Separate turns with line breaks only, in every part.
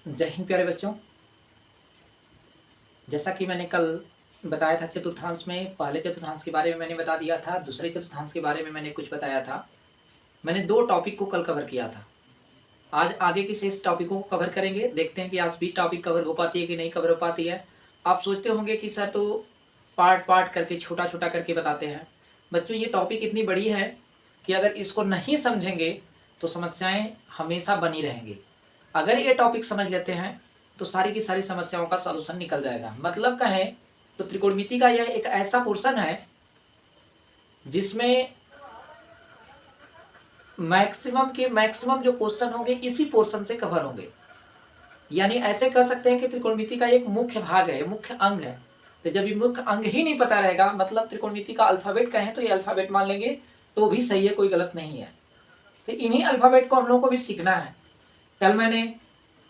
जय हिंद प्यारे बच्चों। जैसा कि मैंने कल बताया था चतुर्थांश में, पहले चतुर्थांश के बारे में मैंने बता दिया था, दूसरे चतुर्थांश के बारे में मैंने कुछ बताया था। मैंने 2 टॉपिक को कल कवर किया था। आज आगे की शेष टॉपिकों को कवर करेंगे। देखते हैं कि आज भी टॉपिक कवर हो पाती है कि नहीं कवर हो पाती है। आप सोचते होंगे कि सर तो पार्ट पार्ट करके छोटा छोटा करके बताते हैं। बच्चों ये टॉपिक इतनी बड़ी है कि अगर इसको नहीं समझेंगे तो समस्याएं हमेशा बनी रहेंगी। अगर ये टॉपिक समझ लेते हैं तो सारी की सारी समस्याओं का सॉल्यूशन निकल जाएगा। मतलब कहें तो त्रिकोणमिति का यह एक ऐसा पोर्शन है जिसमें मैक्सिमम जो क्वेश्चन होंगे इसी पोर्शन से कवर होंगे। यानी ऐसे कह सकते हैं कि त्रिकोणमिति का एक मुख्य भाग है, मुख्य अंग है। तो जब ये मुख्य अंग ही नहीं पता रहेगा, मतलब त्रिकोणमिति का अल्फाबेट कहें तो ये अल्फाबेट मान लेंगे तो भी सही है, कोई गलत नहीं है। तो इन्हीं अल्फाबेट को हम लोगों को भी सीखना है। कल मैंने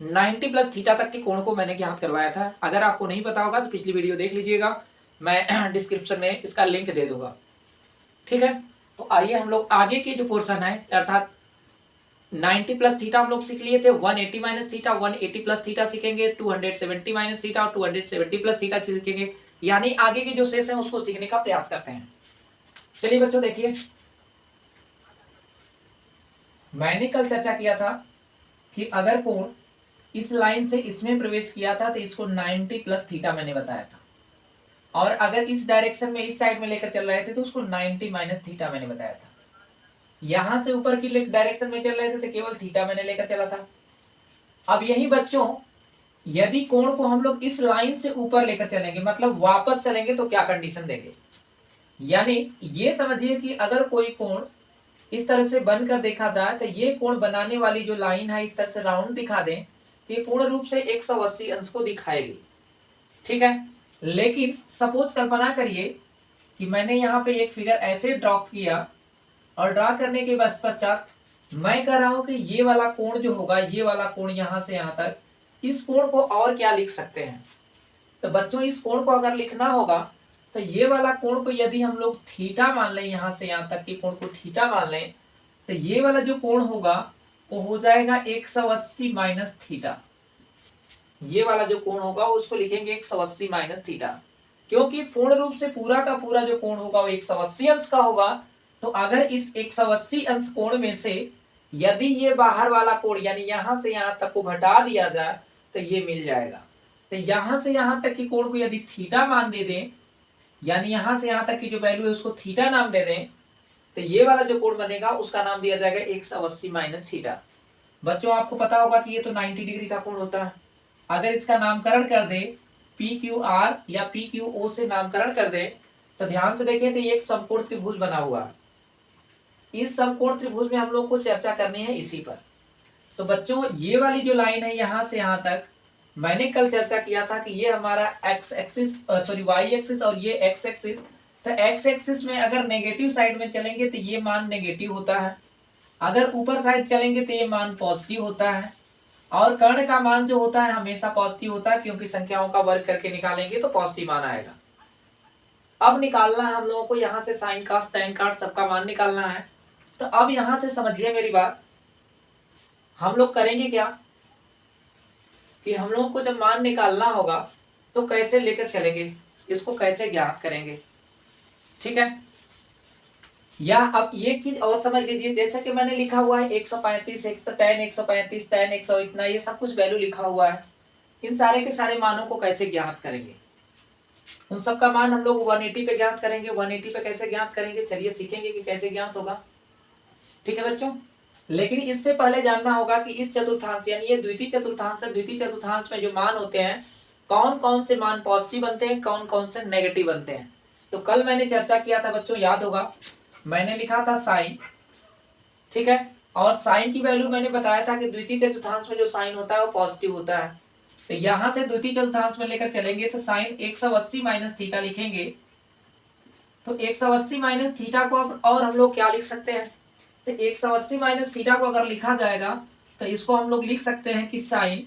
90 प्लस थीटा तक के कोण को मैंने ज्ञात करवाया था। अगर आपको नहीं पता होगा तो पिछली वीडियो देख लीजिएगा, मैं डिस्क्रिप्शन में इसका लिंक दे दूंगा। ठीक है, तो आइए हम लोग आगे के जो पोर्शन है, अर्थात 90 प्लस थीटा हम लोग सीख लिए थे, 180 माइनस थीटा, 180 प्लस थीटा सीखेंगे, 270 माइनस थीटा और 270 प्लस थीटा सीखेंगे। यानी आगे के जो शेष है उसको सीखने का प्रयास करते हैं। चलिए बच्चों देखिए, मैंने कल चर्चा किया था कि अगर कोण इस लाइन से इसमें प्रवेश किया था तो इसको 90 प्लस थीटा मैंने बताया था, और अगर इस डायरेक्शन में इस साइड में लेकर चल रहे थे तो उसको 90 माइनस थीटा मैंने बताया था। यहां से ऊपर की डायरेक्शन में चल रहे थे तो केवल थीटा मैंने लेकर चला था। अब यही बच्चों, यदि कोण को हम लोग इस लाइन से ऊपर लेकर चलेंगे, मतलब वापस चलेंगे, तो क्या कंडीशन देंगे। यानी ये समझिए कि अगर कोई कोण इस तरह से बनकर देखा जाए तो ये कोण बनाने वाली जो लाइन है इस तरह से राउंड दिखा दें, ये पूर्ण रूप से 180 अंश को दिखाएगी। ठीक है, लेकिन सपोज कल्पना करिए कि मैंने यहाँ पे एक फिगर ऐसे ड्रॉ किया, और ड्रॉ करने के पश्चात मैं कह रहा हूं कि ये वाला कोण जो होगा, ये वाला कोण यहां से यहां तक, इस कोण को और क्या लिख सकते हैं। तो बच्चों इस कोण को अगर लिखना होगा तो ये वाला कोण को यदि हम लोग थीटा मान लें, यहां से यहां तक के कोण को थीटा मान लें, तो ये वाला जो कोण होगा वो हो जाएगा 180 माइनस थीटा। ये वाला जो कोण होगा उसको लिखेंगे 180 माइनस थीटा, क्योंकि पूर्ण रूप से पूरा का पूरा जो कोण होगा वो 180 अंश का होगा। तो अगर इस 180 अंश कोण में से यदि ये बाहर वाला कोण यानी यहां से यहां तक को घटा दिया जाए तो ये मिल जाएगा। तो यहां से यहां तक की कोण को यदि थीटा मान दे दें, यानी यहां से यहां तक की जो वैल्यू है उसको थीटा नाम दे दें, तो ये वाला जो कोण बनेगा उसका नाम दिया जाएगा 180 माइनस थीटा। बच्चों आपको पता होगा कि ये तो 90 डिग्री का कोण होता है। अगर इसका नामकरण कर दे PQR या PQO से नामकरण कर दे तो ध्यान से देखें तो ये एक समकोण त्रिभुज बना हुआ है। इस समकोण त्रिभुज में हम लोग को चर्चा करनी है इसी पर। तो बच्चों ये वाली जो लाइन है यहां से यहां तक, मैंने कल चर्चा किया था कि ये हमारा एक्स एक्सिस वाई एक्सिस और ये एक्स एक्सिस। तो एक्स एक्सिस में अगर नेगेटिव साइड में चलेंगे तो ये मान नेगेटिव होता है, अगर ऊपर साइड चलेंगे तो ये मान पॉजिटिव होता है, और कर्ण का मान जो होता है हमेशा पॉजिटिव होता है, क्योंकि संख्याओं का वर्ग करके निकालेंगे तो पॉजिटिव मान आएगा। अब निकालना है हम लोगों को यहाँ से साइन कास टैन कास सबका मान निकालना है। तो अब यहां से समझिए मेरी बात, हम लोग करेंगे क्या कि हम लोगों को जब मान निकालना होगा तो कैसे लेकर चलेंगे, इसको कैसे ज्ञात करेंगे। ठीक है, या अब ये चीज और समझ लीजिए, जैसे कि मैंने लिखा हुआ है 135 110 135 10 100 इतना, ये सब कुछ वैल्यू लिखा हुआ है। इन सारे के सारे मानों को कैसे ज्ञात करेंगे, उन सब का मान हम लोग 180 पे ज्ञात करेंगे। 180 पे कैसे ज्ञात करेंगे, चलिए सीखेंगे कि कैसे ज्ञात होगा। ठीक है बच्चों, लेकिन इससे पहले जानना होगा कि इस चतुर्थांश यानी ये द्वितीय चतुर्थांश है, द्वितीय चतुर्थांश में जो मान होते हैं कौन कौन से मान पॉजिटिव बनते हैं, कौन कौन से नेगेटिव बनते हैं। तो कल मैंने चर्चा किया था बच्चों, याद होगा, मैंने लिखा था साइन। ठीक है, और साइन की वैल्यू मैंने बताया था कि द्वितीय चतुर्थांश में जो साइन होता है वो पॉजिटिव होता है। तो यहां से द्वितीय चतुर्थांश में लेकर चलेंगे तो साइन 180 माइनस थीटा लिखेंगे। तो 180 माइनस थीटा को अब और हम लोग क्या लिख सकते हैं, तो 180 माइनस थीटा को अगर लिखा जाएगा तो इसको हम लोग लिख सकते हैं कि साइन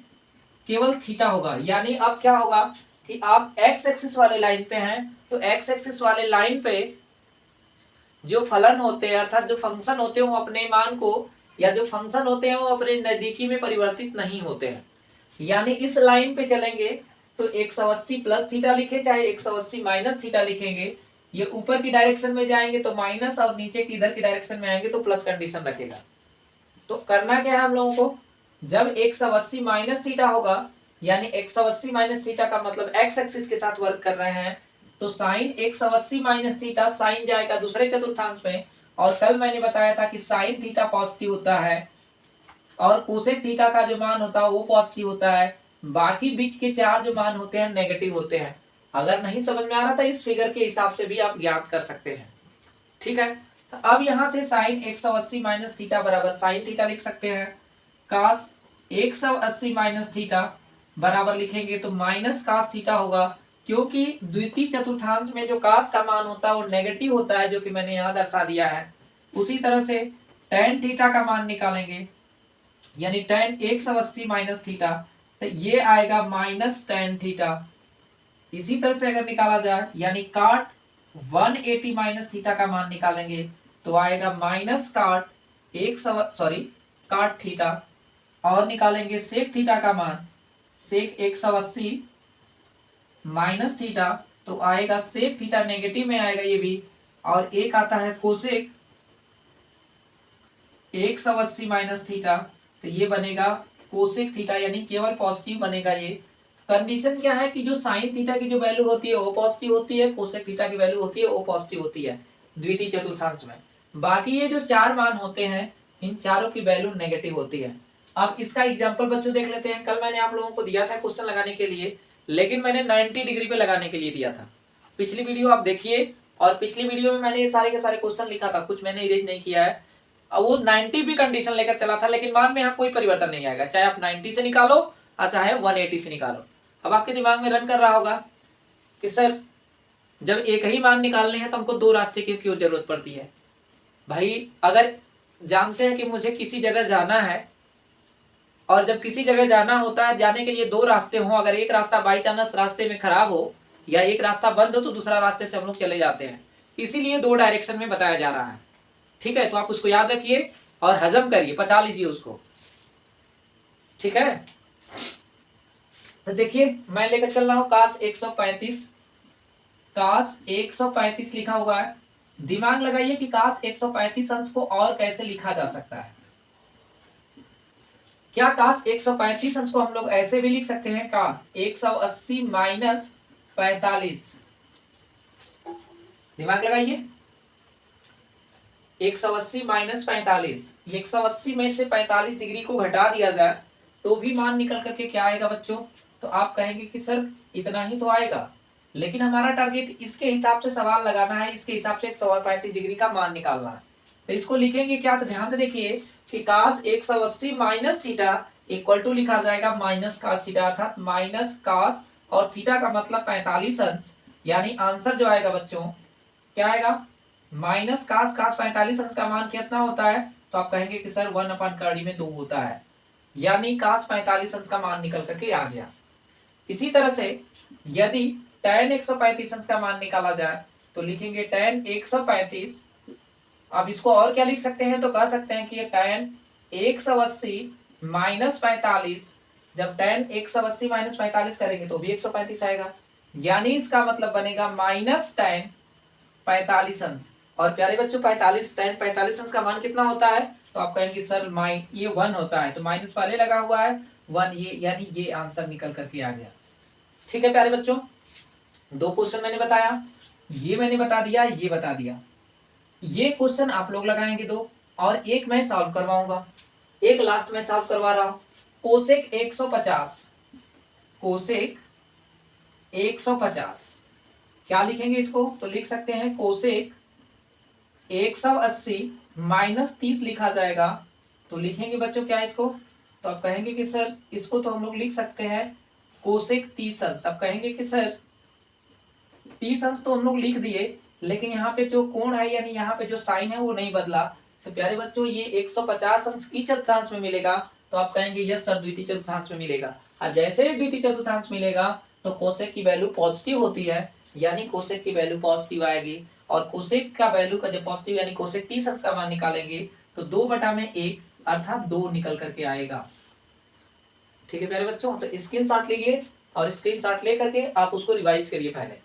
केवल थीटा होगा। यानी अब क्या होगा कि आप एक्स एक्सिस वाले लाइन पे हैं, तो एक्स एक्सिस वाले लाइन पे जो फलन होते हैं अर्थात जो फंक्शन होते हैं वो अपने मान को, या जो फंक्शन होते हैं वो अपने नजदीकी में परिवर्तित नहीं होते हैं। यानी इस लाइन पे चलेंगे तो 180 प्लस थीटा लिखे चाहे 180 माइनस थीटा लिखेंगे, ये ऊपर की डायरेक्शन में जाएंगे तो माइनस और नीचे की इधर की डायरेक्शन में आएंगे तो प्लस कंडीशन रखेगा। तो करना क्या है हम लोगों को, जब 180 माइनस थीटा होगा यानी 180 माइनस थीटा का मतलब एक्स एक्सिस के साथ वर्क कर रहे हैं, तो साइन 180 माइनस थीटा साइन जाएगा दूसरे चतुर्थांश में। और कल मैंने बताया था कि साइन थीटा पॉजिटिव होता है और कोसेक थीटा का जो मान होता है वो पॉजिटिव होता है, बाकी बीच के चार जो मान होते हैं नेगेटिव होते हैं। अगर नहीं समझ में आ रहा था इस फिगर के हिसाब से भी आप ज्ञात कर सकते हैं। ठीक है, तो अब यहां से साइन 180 माइनस थीटा बराबर साइन थीटा लिख सकते हैं, कास 180 माइनस थीटा बराबर लिखेंगे तो माइनस कास थीटा होगा, क्योंकि द्वितीय चतुर्थांश में जो कास का मान होता है वो नेगेटिव होता है, जो कि मैंने यहां दर्शा दिया है। उसी तरह से tan थीटा का मान निकालेंगे, यानी tan 180 माइनस थीटा, तो ये आएगा माइनस tan थीटा। इसी तरह से अगर निकाला जाए यानी काट 180 माइनस थीटा का मान निकालेंगे तो आएगा माइनस काट काट थीटा। और निकालेंगे सेक थीटा का मान, सेक 180 माइनस थीटा, तो आएगा सेक थीटा नेगेटिव में आएगा ये भी। और एक आता है कोसेक 180 माइनस थीटा, तो ये बनेगा कोसेक थीटा, यानी केवल पॉजिटिव बनेगा ये। कंडीशन क्या है कि जो साइन थीटा की जो वैल्यू होती है वो पॉजिटिव होती है, कोसेक थीटा की वैल्यू होती है वो पॉजिटिव होती है द्वितीय चतुर्थांश में। बाकी ये जो चार मान होते हैं इन चारों की वैल्यू नेगेटिव होती है। अब इसका एग्जांपल बच्चों देख लेते हैं। कल मैंने आप लोगों को दिया था क्वेश्चन लगाने के लिए, लेकिन मैंने 90 डिग्री पे लगाने के लिए दिया था। पिछली वीडियो आप देखिए, और पिछली वीडियो में मैंने ये सारे के सारे क्वेश्चन लिखा था, कुछ मैंने इरेज नहीं किया है। अब वो 90 भी कंडीशन लेकर चला था, लेकिन मान में यहाँ कोई परिवर्तन नहीं आएगा, चाहे आप 90 से निकालो और चाहे 180 से निकालो। अब आपके दिमाग में रन कर रहा होगा कि सर जब एक ही मान निकालने हैं तो हमको दो रास्ते की क्यों जरूरत पड़ती है। भाई अगर जानते हैं कि मुझे किसी जगह जाना है, और जब किसी जगह जाना होता है जाने के लिए दो रास्ते हों, अगर एक रास्ता बाई चांस रास्ते में खराब हो या एक रास्ता बंद हो तो दूसरा रास्ते से हम लोग चले जाते हैं, इसीलिए दो डायरेक्शन में बताया जा रहा है। ठीक है, तो आप उसको याद रखिए और हजम करिए, पचा लीजिए उसको। ठीक है, तो देखिए मैं लेकर चल रहा हूं कास 135, कास 135 लिखा हुआ है। दिमाग लगाइए कि कास 135 अंश को और कैसे लिखा जा सकता है। क्या कास 135 अंश को हम लोग ऐसे भी लिख सकते हैं, का 180 माइनस 45। दिमाग लगाइए, 180 माइनस 45, 180 में से 45 डिग्री को घटा दिया जाए तो भी मान निकल करके क्या आएगा बच्चों। तो आप कहेंगे कि सर इतना ही तो आएगा, लेकिन हमारा टारगेट इसके हिसाब से सवाल लगाना है, इसके हिसाब से 135 डिग्री का मान निकालना है। तो इसको लिखेंगे क्या, तो ध्यान से देखिए कि कास 180 माइनस थीटा इक्वल टू लिखा जाएगा माइनस कास थीटा, अर्थात माइनस कास और थीटा का मतलब 45 अंश, यानी आंसर जो आएगा बच्चों क्या आएगा, माइनस कास 45 अंश का मान कितना होता है। तो आप कहेंगे कि सर 1/2 में 2 होता है, यानी कास 45 अंश का मान निकल करके आ गया। इसी तरह से यदि tan 135 अंश का मान निकाला जाए तो लिखेंगे tan 135। अब इसको और क्या लिख सकते हैं, तो कह सकते हैं कि ये tan 180 माइनस 45, जब tan 180 माइनस 45 करेंगे तो भी 135 आएगा, यानी इसका मतलब बनेगा माइनस tan 45 अंश। और प्यारे बच्चों 45 tan 45 अंश का मान कितना होता है, तो आप कहेंगे सर ये 1 होता है, तो माइनस पहले लगा हुआ है 1, ये यानी ये आंसर निकल करके आ गया। ठीक है प्यारे बच्चों, दो क्वेश्चन मैंने बताया, ये मैंने बता दिया, ये बता दिया। ये क्वेश्चन आप लोग लगाएंगे दो, और एक मैं सॉल्व करवाऊंगा, एक लास्ट में सॉल्व करवा रहा हूं। कोसेक 150, कोसेक 150 क्या लिखेंगे इसको, तो लिख सकते हैं कोसेक 180 माइनस 30 लिखा जाएगा। तो लिखेंगे बच्चों क्या इसको, तो आप कहेंगे कि सर इसको तो हम लोग लिख सकते हैं कोसेक 30 अंश। अब कहेंगे कि सर 30 अंश तो हम लोग लिख दिए, लेकिन यहाँ पे जो कोण है यानी यहाँ पे जो साइन है वो नहीं बदला। तो प्यारे बच्चों ये 150 अंश की चतुर्थांश में मिलेगा, तो आप कहेंगे यस सर द्वितीय चतुर्थांश में मिलेगा। और जैसे ही द्वितीय चतुर्थांश मिलेगा तो कोसेक की वैल्यू पॉजिटिव होती है, यानी कोसेक की वैल्यू पॉजिटिव आएगी। और कोसेक का वैल्यू का जब पॉजिटिव यानी कोसेक 30 अंश का मान निकालेंगे तो 2/1 अर्थात 2 निकल करके आएगा। ठीक है प्यारे बच्चों, तो स्क्रीनशॉट लीजिए और स्क्रीनशॉट ले करके आप उसको रिवाइज करिए, पहले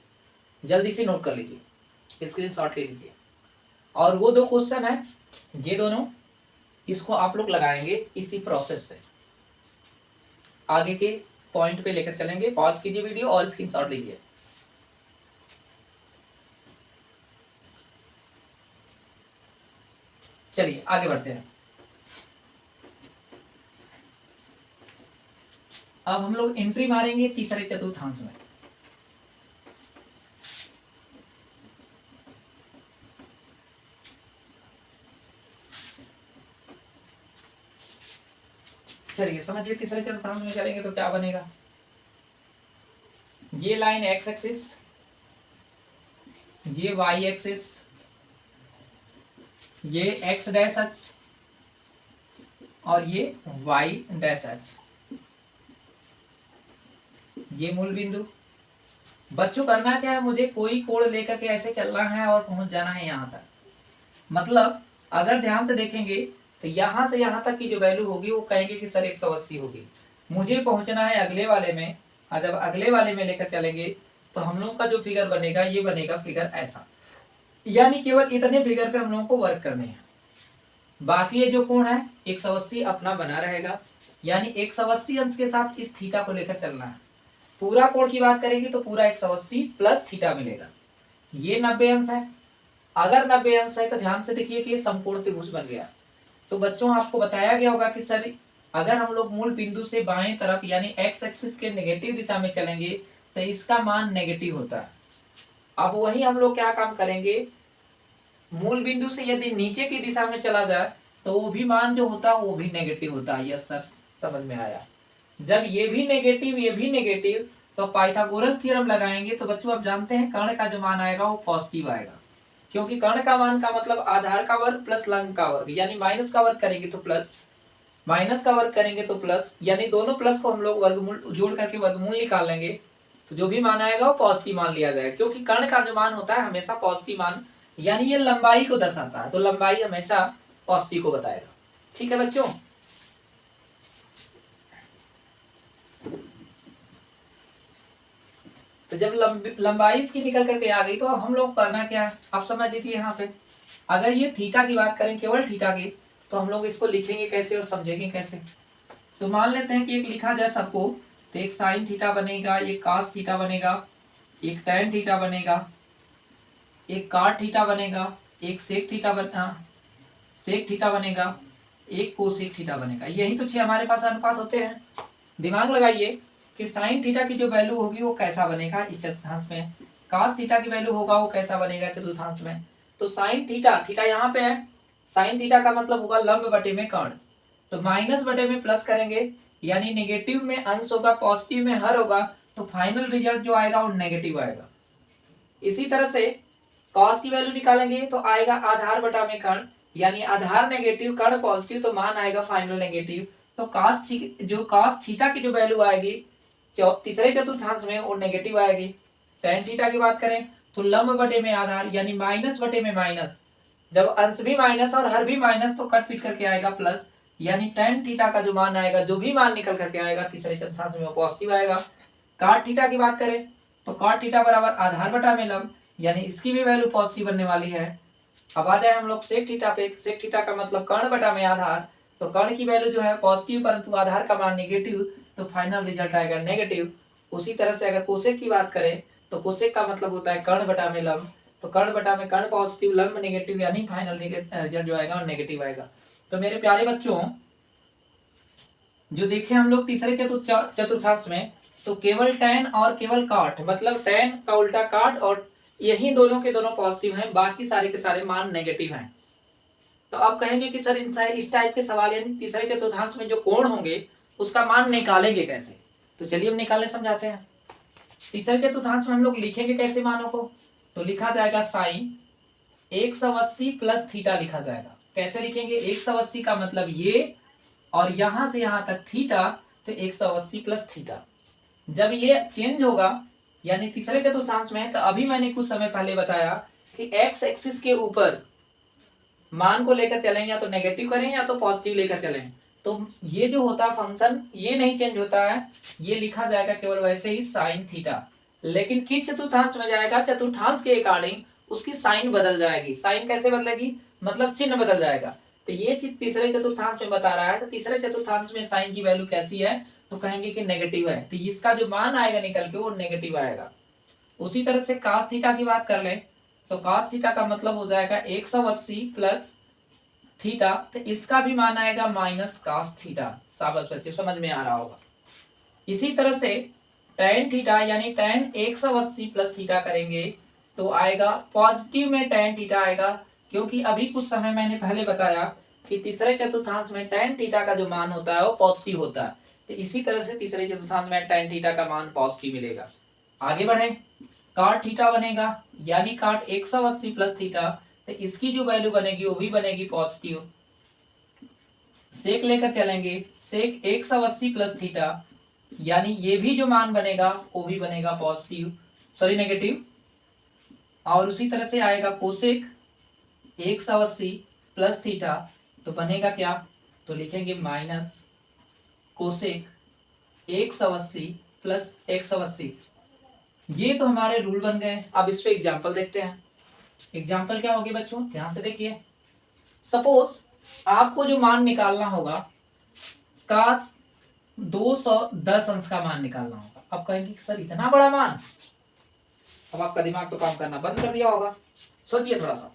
जल्दी से नोट कर लीजिए, स्क्रीनशॉट ले लीजिए। और वो 2 क्वेश्चन है, ये दोनों, इसको आप लोग लगाएंगे इसी प्रोसेस से, आगे के पॉइंट पे लेकर चलेंगे। पॉज कीजिए वीडियो और स्क्रीनशॉट लीजिए। चलिए आगे बढ़ते हैं। अब हम लोग एंट्री मारेंगे तीसरे चतुर्थांश में। चलिए समझिए, तीसरे चतुर्थांश में चलेंगे तो क्या बनेगा। ये लाइन एक्स एक्सिस, ये वाई एक्सिस, ये एक्स डैश एच और ये वाई डैश एच, ये मूल बिंदु। बच्चों करना क्या है, मुझे कोई कोण लेकर के ऐसे चलना है और पहुंच जाना है यहाँ तक। मतलब अगर ध्यान से देखेंगे तो यहाँ से यहाँ तक की जो वैल्यू होगी वो कहेंगे कि सर 180 होगी। मुझे पहुंचना है अगले वाले में, और जब अगले वाले में लेकर चलेंगे तो हम लोग का जो फिगर बनेगा ये बनेगा फिगर ऐसा। यानी केवल इतने फिगर पे हम लोगों को वर्क करने हैं। बाकी ये जो कोण है 180 अपना बना रहेगा, यानी 180 अंश के साथ इस थीटा को लेकर चलना है। पूरा कोण की बात करेंगे तो पूरा 180 प्लस थीटा मिलेगा। ये 90 अंश है। अगर 90 अंश है तो ध्यान से देखिए कि ये समकोण त्रिभुज बन गया। तो बच्चों आपको बताया गया होगा कि सर अगर हम लोग मूल बिंदु से बाएं तरफ यानी एक्स एक्सिस के नेगेटिव दिशा में चलेंगे तो इसका मान नेगेटिव होता है। अब वही हम लोग क्या काम करेंगे, मूल बिंदु से यदि नीचे की दिशा में चला जाए तो वो भी मान जो होता है वो भी नेगेटिव होता है। यस सर, समझ में आया। जब ये भी नेगेटिव ये भी नेगेटिव तो पाइथागोरस थ्योरम लगाएंगे तो बच्चों आप जानते हैं कर्ण का जो मान आएगा वो पॉजिटिव आएगा, क्योंकि कर्ण का मान का मतलब आधार का वर्ग प्लस लंब का वर्ग, यानी माइनस का वर्ग करेंगे तो प्लस, माइनस का वर्ग करेंगे तो प्लस, यानी दोनों प्लस को हम लोग वर्गमूल जोड़ करके वर्गमूल निकाल लेंगे तो जो भी मान आएगा वो पॉजिटिव मान लिया जाएगा, क्योंकि कर्ण का जो मान होता है हमेशा पॉजिटिव मान, यानी ये लंबाई को दर्शाता है तो लंबाई हमेशा पॉजिटिव को बताएगा। ठीक है बच्चों, तो जब लंबाई इसकी निकल करके आ गई तो अब हम लोग करना क्या है आप समझ लीजिए। यहाँ पे अगर ये थीटा की बात करें, केवल थीटा की, तो हम लोग इसको लिखेंगे कैसे और समझेंगे कैसे। तो मान लेते हैं कि एक लिखा जाए सबको, तो एक साइन थीटा बनेगा, एक कास थीटा बनेगा, एक टैन थीटा बनेगा, एक काट थीटा बनेगा, एक सेक थीटा बनेगा, एक कोसेक थीटा बनेगा। यही तो 6 हमारे पास अनुपात होते हैं। दिमाग लगाइए कि साइन थीटा की जो वैल्यू होगी वो कैसा बनेगा इस चतुर्थांश में, कास थीटा की वैल्यू होगा वो कैसा बनेगा चतुर्थांश में। तो साइन थीटा, थीटा यहाँ पे है, साइन थीटा का मतलब होगा लंब बटे में कर्ण, तो माइनस बटे में प्लस करेंगे, यानी नेगेटिव में अंश होगा पॉजिटिव में हर होगा, तो फाइनल रिजल्ट जो आएगा वो नेगेटिव आएगा। इसी तरह से कॉस की वैल्यू निकालेंगे तो आएगा आधार बटा में कर्ण, यानी आधार नेगेटिव कर्ण पॉजिटिव, तो मान आएगा फाइनल नेगेटिव। तो कॉस थीटा की जो वैल्यू आएगी तीसरे चतुर्थांश में वो नेगेटिव आएगी। टेन थीटा की बात करें तो लंब बटे में आधार, यानी माइनस बटे में माइनस, जब अंश भी माइनस और हर भी माइनस तो कट पीट करके आएगा प्लस, यानी टेन थीटा का जो मान आएगा, जो भी मान निकल करके आएगा तीसरे चतुर्थांश में वो पॉजिटिव आएगा। काट थीटा की बात करें तो काट थीटा बराबर आधार बटा में लंब, यानी इसकी भी वैल्यू पॉजिटिव बनने वाली है। अब आ जाए हम लोग सेक थीटा पे, सेक थीटा का मतलब कर्ण बटा में आधार, तो कर्ण की वैल्यू जो है पॉजिटिव परंतु आधार का मान नेगेटिव, तो फाइनल रिजल्ट आएगा नेगेटिव। उसी तरह से अगर कोसेक की बात करें तो कोसेक का मतलब होता है कर्ण बटा में लंब, तो कर्ण बटा में कर्ण पॉजिटिव लंब नेगेटिव, यानी फाइनल रिजल्ट जो आएगा वो नेगेटिव आएगा। तो मेरे प्यारे बच्चों जो देखे हम लोग तीसरे चतुर्थांश में, तो केवल टेन और केवल काट, मतलब टेन का उल्टा काट, और यही दोनों के दोनों पॉजिटिव हैं, बाकी सारे के सारे मान नेगेटिव हैं। तो आप कहेंगे कि सर इस टाइप के सवाल यानी तीसरे चतुर्थांश में जो कोण होंगे उसका मान निकालेंगे कैसे, तो चलिए हम निकालने समझाते हैं। तीसरे चतुर्थांश में हम लोग लिखेंगे कैसे मानों को, तो लिखा जाएगा साइन 180 प्लस थीटा लिखा जाएगा। कैसे लिखेंगे, 180 का मतलब ये, और यहां से यहां तक थीटा, तो 180 प्लस थीटा। जब ये चेंज होगा यानी तीसरे चतुर्थांश में, तो अभी मैंने कुछ समय पहले बताया कि एक्स एक्सिस के ऊपर मान को लेकर चलें, या तो नेगेटिव करें या तो पॉजिटिव लेकर चलें, तो ये जो होता है फंक्शन ये नहीं चेंज होता है, ये लिखा जाएगा केवल वैसे ही साइन थीटा। लेकिन किस चतुर्थांश में जाएगा, चतुर्थांश के अकॉर्डिंग उसकी साइन बदल जाएगी। साइन कैसे बदलेगी, मतलब चिन्ह बदल जाएगा। तो ये चीज तीसरे चतुर्थांश में बता रहा है, तो तीसरे चतुर्थांश में साइन की वैल्यू कैसी है, तो कहेंगे कि नेगेटिव है, तो इसका जो मान आएगा निकल के वो नेगेटिव आएगा। उसी तरह से cos थीटा की बात कर लें, तो cos थीटा का मतलब हो जाएगा 180 प्लस थीटा, तो इसका भी मान आएगा माइनस cos थीटा। शाबाश बच्चे, समझ में आ रहा होगा। इसी तरह से tan थीटा यानी tan 180 प्लस थीटा करेंगे तो आएगा पॉजिटिव में tan थीटा आएगा, क्योंकि अभी कुछ समय मैंने पहले बताया कि तीसरे चतुर्थांश में tan थीटा का जो मान होता है वो पॉजिटिव होता है। तो इसी तरह से तीसरे चतुर्थांश में tan थीटा का मान पॉजिटिव मिलेगा। आगे बढ़े, cot थीटा बनेगा यानी cot 180 प्लस थीटा, तो इसकी जो वैल्यू बनेगी वो भी बनेगी पॉजिटिव। सेक लेकर चलेंगे, सेक 180 प्लस थीटा यानी ये भी जो मान बनेगा वो भी बनेगा पॉजिटिव, सॉरी नेगेटिव। और उसी तरह से आएगा कोसेक 180 प्लस थीटा, तो बनेगा क्या, तो लिखेंगे माइनस कोसेक 180 प्लस 180। ये तो हमारे रूल बन गए। अब इस पे एग्जांपल देखते हैं। एग्जांपल क्या होगी बच्चों, ध्यान से देखिए। सपोज आपको जो मान निकालना होगा, काश 210 अंश का मान निकालना होगा। अब कहेंगे सर इतना बड़ा मान, अब आपका दिमाग तो काम करना बंद कर दिया होगा। सोचिए थोड़ा सा,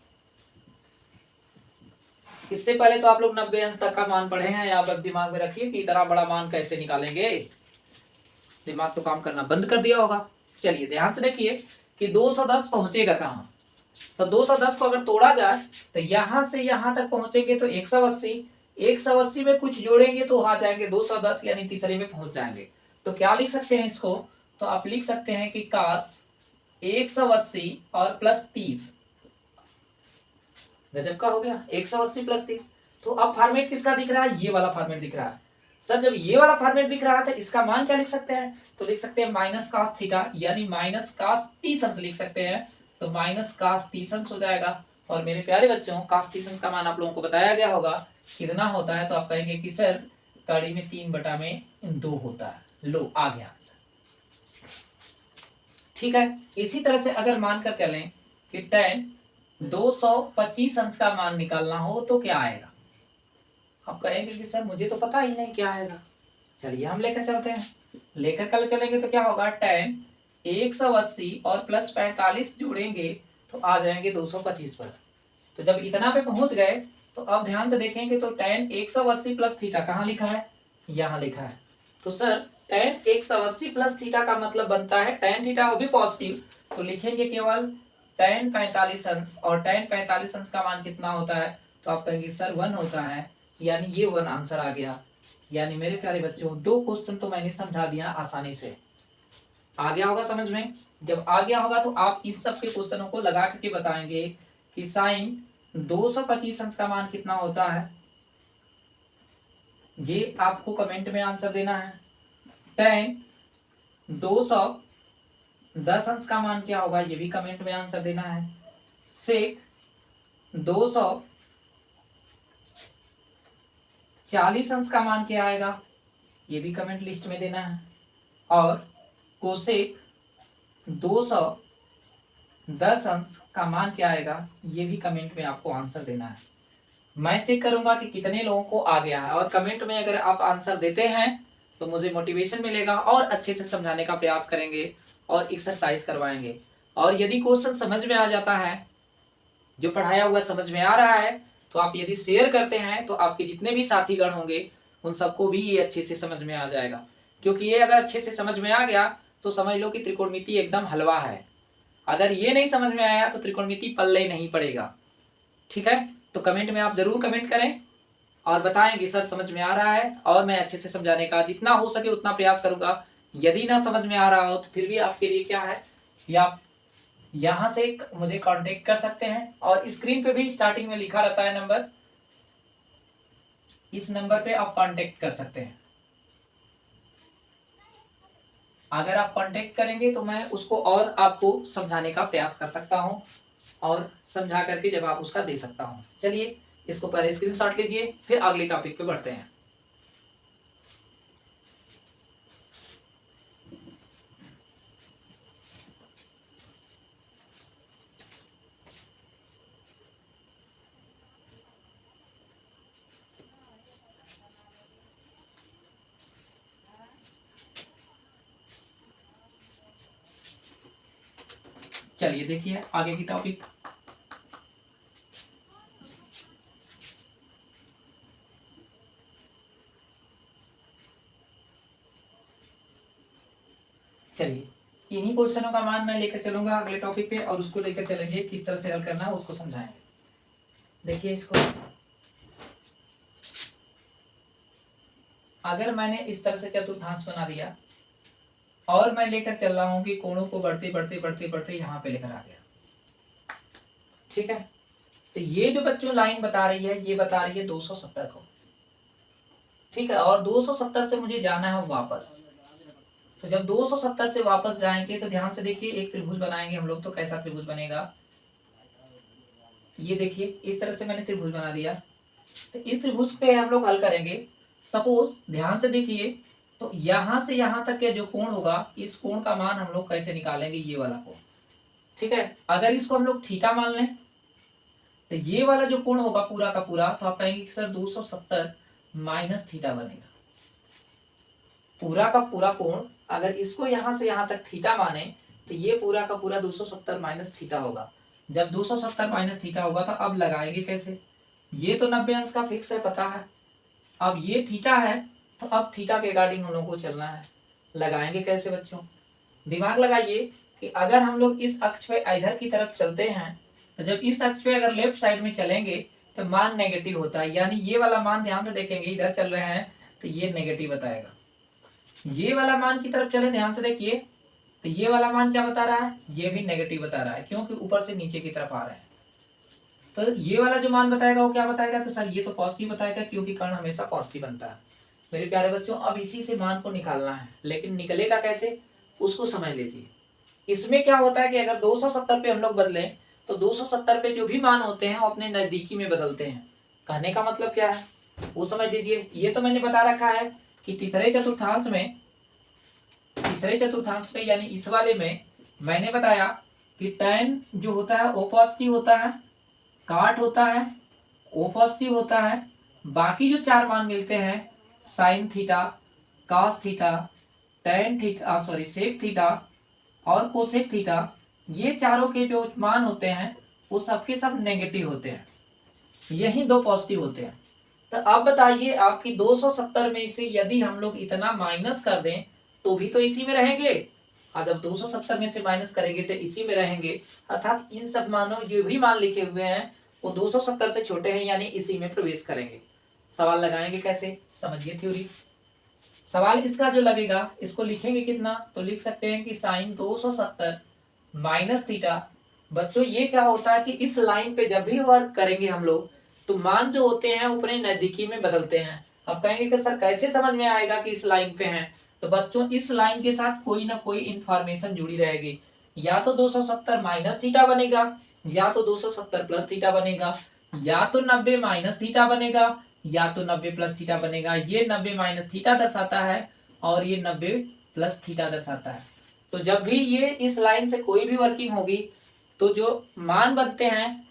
इससे पहले तो आप लोग 90 अंश तक का मान पढ़े हैं, आप अब दिमाग में रखिए कि इतना बड़ा मान कैसे निकालेंगे। दिमाग तो काम करना बंद कर दिया होगा। चलिए ध्यान से देखिए कि 210 पहुंचेगा कहाँ, तो 210 को अगर तोड़ा जाए तो यहां से यहां तक पहुंचेंगे तो 180, 180 में कुछ जोड़ेंगे तो आ जाएंगे 210, यानी तीसरे में पहुंच जाएंगे। तो क्या लिख सकते हैं इसको, तो आप लिख सकते हैं कि काश 180 और प्लस 30, गजब का हो गया 180 प्लस 30। तो अब फॉर्मेट किसका दिख रहा है, ये वाला फॉर्मेट दिख रहा है। सर जब ये वाला फॉर्मेट दिख रहा था, इसका मान क्या लिख सकते हैं, तो लिख सकते हैं माइनस कास थीटा यानी माइनस कास 30 अंश लिख सकते हैं। तो माइनस कास 30 अंश हो जाएगा। और मेरे प्यारे बच्चों, कास 30 अंश का मान आप लोगों को बताया गया होगा कितना होता है, तो आप कहेंगे कि सर कड़ी में 3/2 होता है। लो आ गया आंसर। ठीक है, इसी तरह से अगर मानकर चलें कि tan 225 अंश का मान निकालना हो तो क्या आएगा। आप कहेंगे कि सर मुझे तो पता ही नहीं क्या आएगा। चलिए हम लेकर चलते हैं, लेकर कल चलेंगे तो क्या होगा, tan 180 और प्लस 45 जोड़ेंगे तो आ जाएंगे 225 पर। तो जब इतना पे पहुंच गए तो अब ध्यान से देखेंगे तो tan 180 प्लस थीटा कहाँ लिखा है, यहाँ लिखा है। तो सर tan 180 प्लस थीटा का मतलब बनता है tan थीटा वो भी पॉजिटिव, तो लिखेंगे केवल tan 45 अंश, और tan 45 अंश का मान कितना होता है, तो आप कहेंगे सर 1 होता है, यानी ये 1 आंसर आ गया। यानी मेरे प्यारे बच्चों 2 क्वेश्चन तो मैंने समझा दिया आसानी से। आ गया होगा समझ में। जब आ गया होगा तो आप इस सब के क्वेश्चनों को लगा करके बताएंगे कि साइन 225 अंश का मान कितना होता है, ये आपको कमेंट में आंसर देना है। tan 210 अंश का मान क्या होगा, ये भी कमेंट में आंसर देना है। सेक 240 अंश का मान क्या आएगा, ये भी कमेंट लिस्ट में देना है। और कोसेक 210 अंश का मान क्या आएगा, ये भी कमेंट में आपको आंसर देना है। मैं चेक करूंगा कि कितने लोगों को आ गया है, और कमेंट में अगर आप आंसर देते हैं तो मुझे मोटिवेशन मिलेगा और अच्छे से समझाने का प्रयास करेंगे और एक्सरसाइज करवाएंगे। और यदि क्वेश्चन समझ में आ जाता है, जो पढ़ाया हुआ समझ में आ रहा है, तो आप यदि शेयर करते हैं तो आपके जितने भी साथीगण होंगे उन सबको भी ये अच्छे से समझ में आ जाएगा। क्योंकि ये अगर अच्छे से समझ में आ गया तो समझ लो कि त्रिकोणमिति एकदम हलवा है। अगर ये नहीं समझ में आया तो त्रिकोणमिति पल्ले नहीं पड़ेगा। ठीक है, तो कमेंट में आप जरूर कमेंट करें और बताएं कि सर समझ में आ रहा है, और मैं अच्छे से समझाने का जितना हो सके उतना प्रयास करूंगा। यदि ना समझ में आ रहा हो तो फिर भी आपके लिए क्या है कि आप यहाँ से मुझे कांटेक्ट कर सकते हैं, और स्क्रीन पे भी स्टार्टिंग में लिखा रहता है नंबर, इस नंबर पे आप कांटेक्ट कर सकते हैं। अगर आप कांटेक्ट करेंगे तो मैं उसको और आपको समझाने का प्रयास कर सकता हूं, और समझा करके जवाब उसका दे सकता हूं। चलिए इसको पहले स्क्रीनशॉट लीजिए, फिर अगले टॉपिक पे बढ़ते हैं। चलिए देखिए आगे की टॉपिक। चलिए इन्हीं क्वेश्चनों का मान मैं लेकर चलूंगा अगले टॉपिक पे और उसको लेकर चलेंगे, किस तरह से हल करना है उसको समझाएंगे। देखिए इसको, अगर मैंने इस तरह से चतुर्थांश बना दिया और मैं लेकर चल रहा हूं कि कोणों को बढ़ते बढ़ते बढ़ते बढ़ते यहाँ पे लेकर आ गया, ठीक है। तो ये जो बच्चों लाइन बता रही है ये बता रही है 270 को, ठीक है। और 270 से मुझे जाना है वापस। तो जब 270 से वापस जाएंगे तो ध्यान से देखिए एक त्रिभुज बनाएंगे हम लोग। तो कैसा त्रिभुज बनेगा, ये देखिए इस तरह से मैंने त्रिभुज बना दिया। तो इस त्रिभुज पे हम लोग हल करेंगे। सपोज ध्यान से देखिए, तो यहां से यहां तक के जो कोण होगा इस कोण का मान हम लोग कैसे निकालेंगे, ये वाला कोण, ठीक है। अगर इसको हम लोग थीटा मान लें तो ये वाला जो कोण होगा पूरा का पूरा, तो आप कहेंगे कि सर 270 माइनस थीटा बनेगा। पूरा का पूरा कोण अगर इसको यहां से यहां तक थीटा माने तो ये पूरा का पूरा 270 माइनस थीटा होगा। जब 270 माइनस थीटा होगा तो अब लगाएंगे कैसे, ये तो 90 अंश का फिक्स है पता है। अब ये थीटा है तो अब थीटा के अकॉर्डिंग हम लोग को चलना है। लगाएंगे कैसे बच्चों, दिमाग लगाइए कि अगर हम लोग इस अक्ष पे इधर की तरफ चलते हैं तो जब इस अक्ष पे अगर लेफ्ट साइड में चलेंगे तो मान नेगेटिव होता है, यानी ये वाला मान ध्यान से देखेंगे इधर चल रहे हैं तो ये नेगेटिव बताएगा। ये वाला मान की तरफ चले ध्यान से देखिए तो ये वाला मान क्या बता रहा है, ये भी नेगेटिव बता रहा है क्योंकि ऊपर से नीचे की तरफ आ रहे हैं। तो ये वाला जो मान बताएगा वो क्या बताएगा, तो सर ये तो पॉजिटिव बताएगा क्योंकि कर्ण हमेशा पॉजिटिव बनता है। मेरे प्यारे बच्चों अब इसी से मान को निकालना है, लेकिन निकलेगा कैसे उसको समझ लीजिए। इसमें क्या होता है कि अगर 270 पे हम लोग बदलें तो 270 पे जो भी मान होते हैं वो अपने नजदीकी में बदलते हैं। कहने का मतलब क्या है वो समझ लीजिए। ये तो मैंने बता रखा है कि तीसरे चतुर्थांश में यानी इस वाले में मैंने बताया कि tan जो होता है ओ पॉजिटिव होता है, काट होता है ओ पॉजिटिव होता है। बाकी जो चार मान मिलते हैं sine theta, cos theta, tan theta sec theta और कोसेक थीटा, ये चारों के जो मान होते हैं वो सबके सब नेगेटिव होते हैं, यही दो पॉजिटिव होते हैं। तो अब बताइए आपकी 270 में से यदि हम लोग इतना माइनस कर दें तो भी तो इसी में रहेंगे, और जब 270 में से माइनस करेंगे तो इसी में रहेंगे। अर्थात इन सब मानों जो भी मान लिखे हुए हैं वो 270 से छोटे हैं यानी इसी में प्रवेश करेंगे। सवाल लगाएंगे कैसे, समझिए थ्योरी। सवाल इसका जो लगेगा इसको लिखेंगे कितना, तो लिख सकते हैं कि साइन 270 माइनस थीटा। बच्चों ये क्या होता है कि इस लाइन पे जब भी वर्क करेंगे हम लोग तो मान जो होते हैं अपने नजदीकी में बदलते हैं। अब कहेंगे कि सर कैसे समझ में आएगा कि इस लाइन पे हैं, तो बच्चों इस लाइन के साथ कोई ना कोई इंफॉर्मेशन जुड़ी रहेगी। या तो 270 माइनस थीटा बनेगा, या तो 270 प्लस थीटा बनेगा, या तो 90 माइनस थीटा बनेगा, या तो 90 प्लस थीटा बनेगा। ये 90 माइनस थीटा दर्शाता है और ये 90 प्लस थीटा दर्शाता है। तो जब भी ये इस लाइन से कोई भी वर्किंग होगी तो जो मान बनते हैं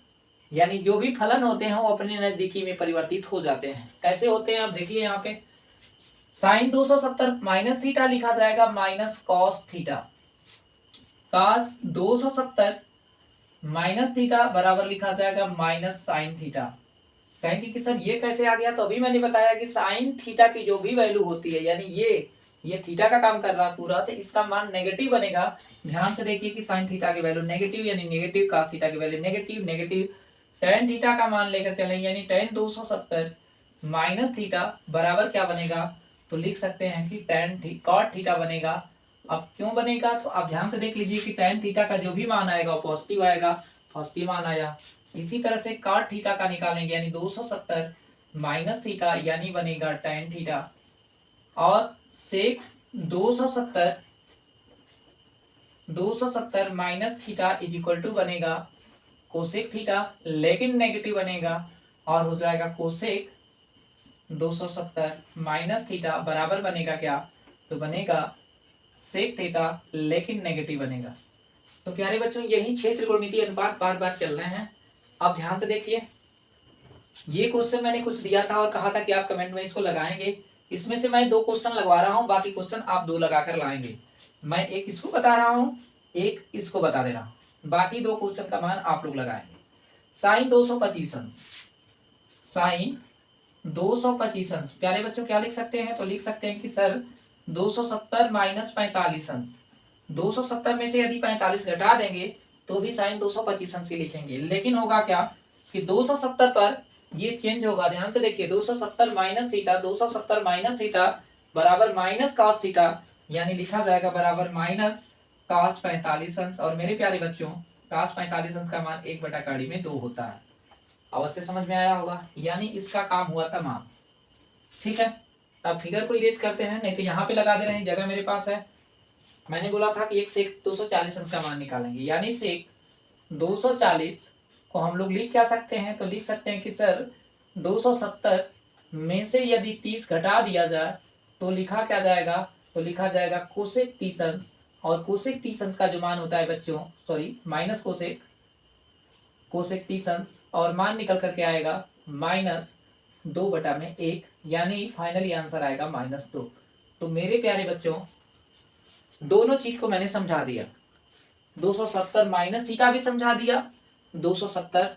यानी जो भी फलन होते हैं वो अपने नजदीकी में परिवर्तित हो जाते हैं। कैसे होते हैं आप देखिए यहाँ पे साइन 270 माइनस थीटा लिखा जाएगा minus cos theta, cos 270 minus theta बराबर लिखा जाएगा माइनस साइन थीटा। कहेंगे कि सर ये कैसे आ गया, तो अभी मैंने बताया कि साइन थीटा की जो भी वैल्यू होती है यानी ये थीटा का काम कर रहा है पूरा, तो इसका मान नेगेटिव बनेगा। ध्यान से देखिए कि साइन थीटा की वैल्यू नेगेटिव यानी नेगेटिव, कॉस थीटा की value negative negative, tan theta का मान लेकर चलें यानी tan 270 माइनस थीटा बराबर क्या बनेगा, तो लिख सकते हैं कि tan कॉट थीटा बनेगा। अब क्यों बनेगा, तो आप ध्यान से देख लीजिए कि tan थीटा का जो भी मान आएगा वो पॉजिटिव आएगा, पॉजिटिव मान आया। इसी तरह से कॉट थीटा का निकालेंगे यानी 270 माइनस थीटा यानी बनेगा tan थीटा, और sec 270 minus theta is equal to बनेगा कोसेक थीटा, लेकिन नेगेटिव बनेगा और हो जाएगा कोसेक 270 माइनस थीटा बराबर बनेगा क्या, तो बनेगा सेक थीटा लेकिन नेगेटिव बनेगा। तो प्यारे बच्चों यही 6 त्रिकोणमितीय अनुपात बार बार चल रहे हैं। आप ध्यान से देखिए ये क्वेश्चन मैंने कुछ दिया था और कहा था कि आप कमेंट में इसको लगाएंगे। इसमें से मैं 2 क्वेश्चन लगवा रहा हूँ, बाकी क्वेश्चन आप 2 लगाकर लाएंगे। मैं एक इसको बता रहा हूँ, एक इसको बता दे रहा हूँ। बाकी दो क्वेश्चन का मान आप लोग लगाएंगे। साइन 225 अंश, साइन 225 अंश प्यारे बच्चों क्या लिख सकते हैं, तो लिख सकते हैं कि सर 270 माइनस 45 अंश। 270 में से यदि 45 घटा देंगे तो भी साइन 225 अंश ही लिखेंगे, लेकिन होगा क्या कि 270 पर ये चेंज होगा। ध्यान से देखिए 270 माइनस थीटा, 270 माइनस थीटा बराबर माइनस कॉस थीटा, यानी लिखा जाएगा बराबर माइनस कॉस 45 अंश। और मेरे प्यारे बच्चों कॉस 45 अंश का मान 1/2 में 2 होता है। अवश्य समझ में आया होगा, यानी इसका काम हुआ तमाम। ठीक है, अब फिगर को इरेज करते हैं, नहीं तो यहाँ पे लगा दे रहे हैं, जगह मेरे पास है। मैंने बोला था कि एक सेक 240 अंश का मान निकालेंगे, यानी सेक 240 को हम लोग लिख क्या सकते हैं, तो लिख सकते हैं कि सर 270 में से यदि 30 घटा दिया जाए तो लिखा क्या जाएगा, तो लिखा जाएगा कोसेक 30 अंश। और कोसेक 30 अंश का जो मान होता है बच्चों, सॉरी माइनस कोसेक, कोसेक 30 अंश, और मान निकल करके आएगा माइनस 2/1, यानी फाइनली आंसर आएगा -2। तो मेरे प्यारे बच्चों दोनों चीज को मैंने समझा दिया, 270 माइनस थीटा भी समझा दिया, 270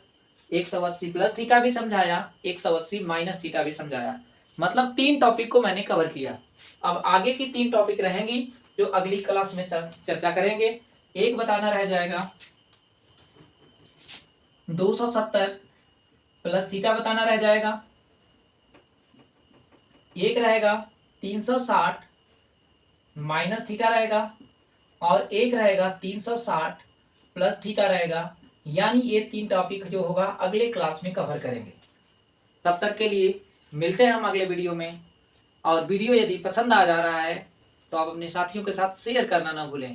180 प्लस थीटा भी समझाया, 180 माइनस थीटा भी समझाया। मतलब 3 टॉपिक को मैंने कवर किया। अब आगे की 3 टॉपिक रहेंगी जो अगली क्लास में चर्चा करेंगे। एक बताना रह जाएगा 270 प्लस थीटा बताना रह जाएगा, एक रहेगा 360 माइनस थीटा रहेगा, और एक रहेगा 360 प्लस थीटा रहेगा। यानी ये 3 टॉपिक जो होगा अगले क्लास में कवर करेंगे। तब तक के लिए मिलते हैं हम अगले वीडियो में। और वीडियो यदि पसंद आ जा रहा है तो आप अपने साथियों के साथ शेयर करना ना भूलें।